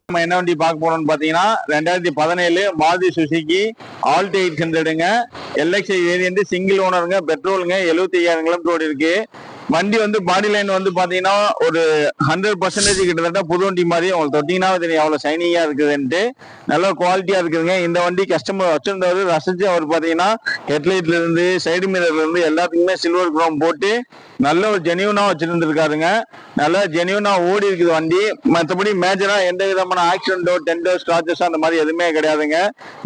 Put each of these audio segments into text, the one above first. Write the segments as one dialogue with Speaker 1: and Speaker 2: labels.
Speaker 1: நம்ம என்ன வண்டி பார்க்க போறோம்னு பாத்தீங்கன்னா 2017 மாருதி சுசுகி ஆல்டோ 800ங்க. எல்எக்ஸ்ஐ வேரியன்ட், சிங்கிள் ஓனருங்க, பெட்ரோலுங்க, 75,000 கிலோமீட்டர் ஓடி இருக்கு. வண்டி வந்து பாடி லைன் வந்து பாத்தீங்கன்னா ஒரு 100% கிட்டத்தட்ட புது வண்டி மாதிரி. உங்களுக்கு தொட்டிங்கன்னா தெரியும் எவ்வளவு ஷைனிங்கா இருக்குதுன்ட்டு. நல்ல குவாலிட்டியா இருக்குதுங்க. இந்த வண்டி கஸ்டமர் வச்சிருந்தவர் ரசிச்சு அவர் பாத்தீங்கன்னா ஹெட்லைட்ல இருந்து சைடு மிரர்ல இருந்து எல்லாத்துக்குமே சில்வர் குரோம் போட்டு நல்ல ஒரு ஜெனியூனா வச்சிருந்துருக்காருங்க. நல்லா ஜெனியூனா ஓடி இருக்குது வண்டி. மற்றபடி மேஜரா எந்த விதமான ஆக்சிடென்டோ டென்டோ ஸ்கிராச்சஸ் அந்த மாதிரி எதுவுமே கிடையாதுங்க.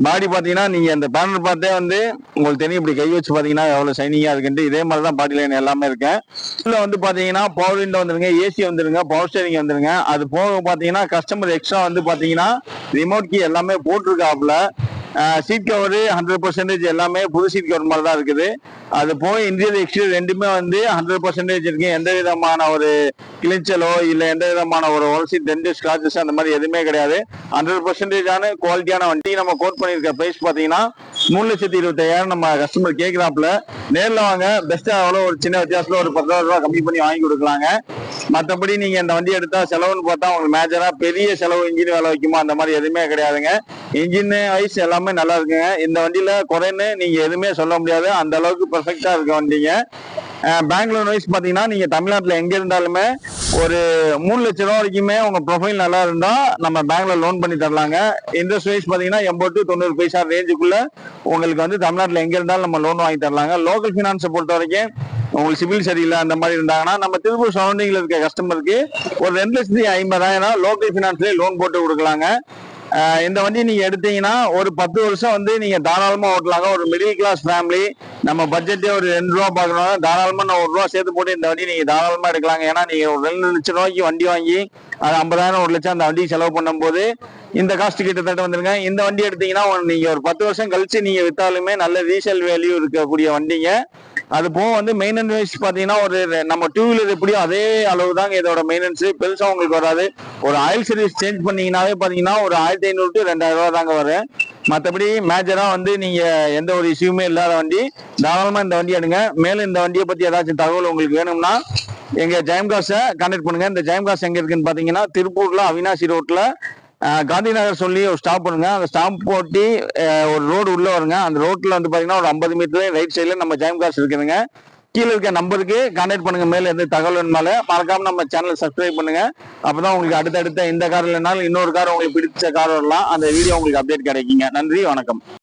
Speaker 1: பாடி பாத்தீங்கன்னா நீங்க அந்த பேனல் பார்த்தே வந்து உங்களுக்கு தெரியும், இப்படி கை வச்சு பாத்தீங்கன்னா எவ்வளவு ஷைனிங்கா இருக்குன்ட்டு. இதே மாதிரி தான் பாடி லைன் எல்லாமே இருக்கு. இதுல வந்து பாத்தீங்கன்னா பவர் விண்டோ வந்துருங்க, ஏசி வந்துருங்க, பவர் ஸ்டேரிங் வந்துருங்க. அது போக பாத்தீங்கன்னா கஸ்டமர் எக்ஸ்ட்ரா வந்து பாத்தீங்கன்னா ரிமோட் கீ எல்லாமே போட்டிருக்காப்ல. சீட் கவர் 100% எல்லாமே புது சீட் கவர் மாதிரி தான் இருக்குது. அது போக இன்டீரியர் எக்ஸ்டீரியர் ரெண்டுமே வந்து 100% இருக்கு. எந்த விதமான ஒரு கிழிச்சலோ இல்ல எந்த விதமான ஒரு ஒலசி டென்ட் ஸ்கிராச்சஸ் அந்த மாதிரி எதுவுமே கிடையாது. 100% குவாலிட்டியான வண்டி. நம்ம கோட் பண்ணிருக்க பிரைஸ் பாத்தீங்கன்னா 3,25,000 நம்ம கஸ்டமர் கேட்கிறாப்ல. நேர்ல வாங்க, பெஸ்டா எவ்வளவு ஒரு சின்ன வித்தியாசத்துல ஒரு 10,000 ரூபாய் கம்மி பண்ணி வாங்கி கொடுக்கலாங்க. மற்றபடி நீங்க இந்த வண்டி எடுத்தா செலவுன்னு பார்த்தா உங்களுக்கு மேஜரா பெரிய செலவு இன்ஜின் வேலை வைக்குமா அந்த மாதிரி எதுவுமே கிடையாதுங்க. இன்ஜின் வைஸ் எல்லாமே நல்லா இருக்குங்க. இந்த வண்டியில குறைன்னு நீங்க எதுவுமே சொல்ல முடியாது, அந்த அளவுக்கு பெர்ஃபெக்டா இருக்க வண்டிங்க. பேங்க் லோன் வைஸ் பாத்தீங்கன்னா நீங்க தமிழ்நாட்டுல எங்க இருந்தாலுமே ஒரு 3 லட்சம் ரூபா வரைக்குமே உங்க ப்ரொஃபைல் நல்லா இருந்தா நம்ம பேங்க்ல லோன் பண்ணி தரலாங்க. இன்ட்ரெஸ்ட் வைஸ் பாத்தீங்கன்னா 80 to 90 பைசா ரேஞ்சுக்குள்ள உங்களுக்கு வந்து தமிழ்நாட்டுல எங்க இருந்தாலும் நம்ம லோன் வாங்கி தரலாங்க. லோக்கல் பினான்ஸை பொறுத்த வரைக்கும் உங்களுக்கு சிவில் சரியில்லை அந்த மாதிரி இருந்தாங்கன்னா நம்ம திருப்பூர் சரௌண்டிங்ல இருக்க கஸ்டமருக்கு ஒரு 2,50,000 லோக்கல் பினான்ஸ்லயே லோன் போட்டு கொடுக்கலாங்க. இந்த வண்டி நீங்க எடுத்தீங்கன்னா ஒரு 10 வருஷம் வந்து நீங்க தாராளமா ஓட்டலாங்க. ஒரு மிடில் கிளாஸ் ஃபேமிலி, நம்ம பட்ஜெட்டே ஒரு 2 ரூபா பாக்கணும், தாராளமா நான் 1 ரூபா சேர்த்து போட்டு இந்த வண்டி நீங்க தாராளமா எடுக்கலாங்க. ஏன்னா நீங்க ஒரு 2 லட்சம் ரூபாய்க்கு வண்டி வாங்கி அது 50,000 1 லட்சம் அந்த வண்டி செலவு பண்ணும் போது இந்த காஸ்ட் கிட்டத்தட்ட வந்துருங்க. இந்த வண்டி எடுத்தீங்கன்னா நீங்க ஒரு 10 வருஷம் கழிச்சு நீங்க வித்தாலுமே நல்ல ரீசேல் வேல்யூ இருக்கக்கூடிய வண்டிங்க. அது போக வந்து மெயின்டெனன்ஸ் வைஸ் பாத்தீங்கன்னா ஒரு நம்ம டூ வீலர் எப்படியோ அதே அளவு தாங்க இதோட மெயின்டெனன்ஸ். பெருசா உங்களுக்கு வராது. ஒரு ஆயில் சர்வீஸ் சேஞ்ச் பண்ணீங்கன்னாவே பாத்தீங்கன்னா ஒரு 1,500 to 2,000 ரூபாய் தாங்க வரும். மற்றபடி மேஜரா வந்து நீங்க எந்த ஒரு இஷ்யூமே இல்லாத வண்டி. தாராளமா இந்த வண்டி எடுங்க. மேலும் இந்த வண்டியை பத்தி ஏதாச்சும் தகவல் உங்களுக்கு வேணும்னா எங்க ஜெயம்காஸை கான்டாக்ட் பண்ணுங்க. இந்த ஜெயம்காஸ் எங்க இருக்குன்னு பாத்தீங்கன்னா திருப்பூர்ல அவினாசி ரோட்ல காந்தி நகர் சொல்லி ஒரு ஸ்டாப் பண்ணுங்க. அந்த ஸ்டாப் போட்டி ஒரு ரோடு உள்ள வருங்க. அந்த ரோட்ல வந்து பாத்தீங்கன்னா ஒரு 50 மீட்டர் ரைட் சைட்ல நம்ம ஜெயம்காஸ் இருக்குதுங்க. கீழே இருக்க நம்பருக்கு கான்டாக்ட் பண்ணுங்க. மேல எந்த தகவல் வேணுமால மறக்காம நம்ம சேனல் சப்ஸ்கிரைப் பண்ணுங்க. அப்பதான் உங்களுக்கு அடுத்தடுத்த இந்த கார் இல்லைனாலும் இன்னொரு கார் உங்களுக்கு பிடிச்ச கார் வரலாம், அந்த வீடியோ உங்களுக்கு அப்டேட் கிடைக்குங்க. நன்றி, வணக்கம்.